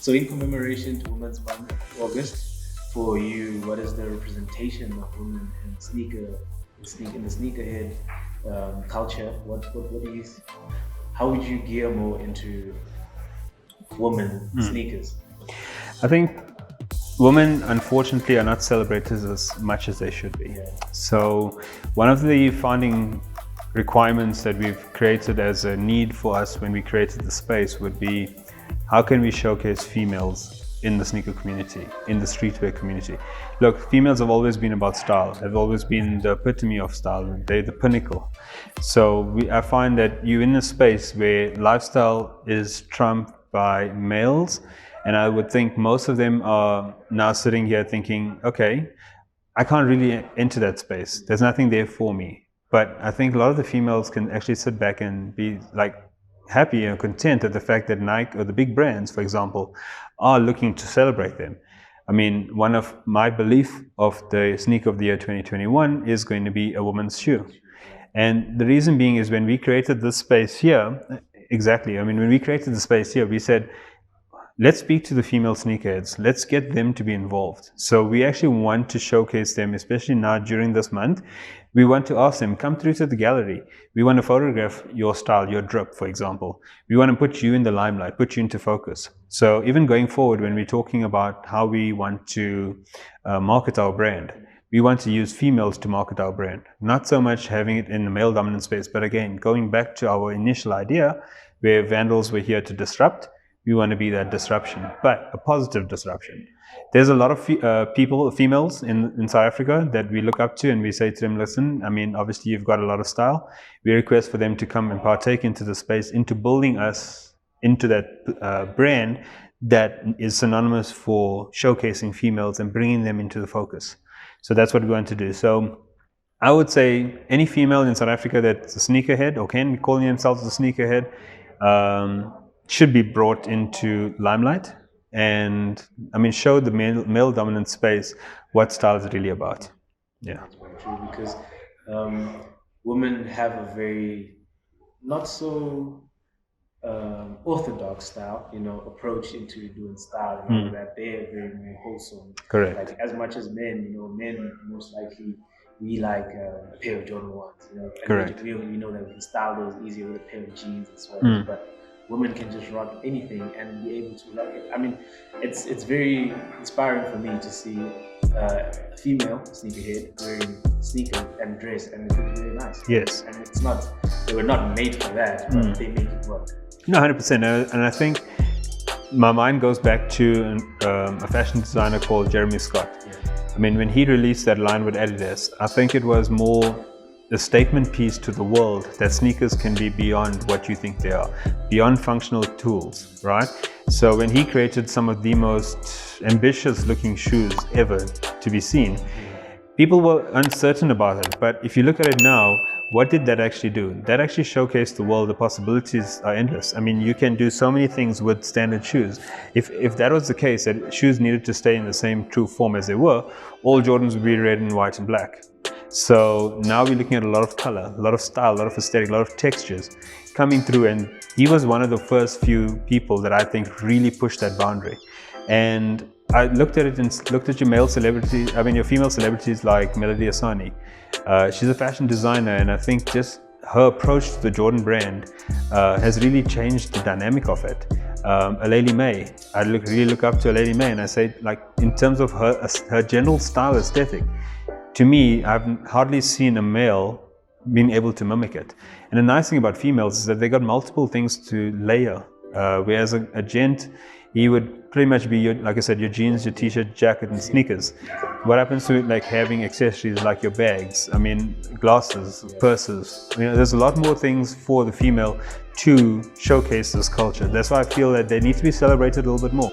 So in commemoration to Women's Month, August, for you, what is the representation of women in in the sneakerhead culture? What do you? How would you gear more into women sneakers? I think women, unfortunately, are not celebrated as much as they should be. Yeah. So, one of the founding requirements that we've created as a need for us when we created the space would be how can we showcase females in the sneaker community, in the streetwear community. Look, females have always been about style, have always been the epitome of style, they're the pinnacle. So I find that you're in a space where lifestyle is trumped by males, and I would think most of them are now sitting here thinking, okay, I can't really enter that space. There's nothing there for me. But I think a lot of the females can actually sit back and be like happy and content at the fact that Nike or the big brands, for example, are looking to celebrate them. I mean, one of my belief of the sneaker of the year 2021 is going to be a woman's shoe. And the reason being is when we created this space here, when we created the space here, we said, let's speak to the female sneakerheads. Let's get them to be involved. So we actually want to showcase them, especially now during this month. We want to ask them, come through to the gallery. We want to photograph your style, your drip, for example. We want to put you in the limelight, put you into focus. So even going forward, when we're talking about how we want to market our brand, we want to use females to market our brand. Not so much having it in the male dominant space, but again, going back to our initial idea, where Vandals were here to disrupt, we want to be that disruption, but a positive disruption. There's a lot of females in South Africa that we look up to, and we say to them, listen, I mean, obviously you've got a lot of style. We request for them to come and partake into the space, into building us into that brand that is synonymous for showcasing females and bringing them into the focus. So that's what we want to do. So I would say any female in South Africa that's a sneakerhead or can be calling themselves a sneakerhead, should be brought into limelight and show the male dominant space what style is really about. Yeah, that's very true, because women have a very not so orthodox style, approach into doing style, and all that. They're very, very wholesome. correct. Like as much as men, men most likely we like a pair of Jordan 1s, and Correct. we know that we can style those easier with a pair of jeans and sweaters, but women can just rock anything and be able to rock it. I mean, it's very inspiring for me to see a female sneakerhead wearing sneakers and dress, and it looks very nice. Yes. And it's not, they were not made for that, but they make it work. No, 100%. And I think my mind goes back to a fashion designer called Jeremy Scott. Yeah. I mean, when he released that line with Adidas, I think it was more a statement piece to the world that sneakers can be beyond what you think they are, beyond functional tools, right? So when he created some of the most ambitious looking shoes ever to be seen, people were uncertain about it. But if you look at it now, what did that actually do? That actually showcased the world. The possibilities are endless. I mean, you can do so many things with standard shoes. If that was the case, that shoes needed to stay in the same true form as they were, all Jordans would be red and white and black. So now we're looking at a lot of color, a lot of style, a lot of aesthetic, a lot of textures coming through. And he was one of the first few people that I think really pushed that boundary. And I looked at it and looked at your your female celebrities like Melody Asani. She's a fashion designer, and I think just her approach to the Jordan brand has really changed the dynamic of it. Lady May, I really look up to Lady May, and I say, like, in terms of her general style aesthetic, to me, I've hardly seen a male being able to mimic it. And the nice thing about females is that they got multiple things to layer. Whereas a gent, he would pretty much be like I said, your jeans, your t-shirt, jacket, and sneakers. What happens to like having accessories like your bags? I mean, glasses, purses. There's a lot more things for the female to showcase this culture. That's why I feel that they need to be celebrated a little bit more.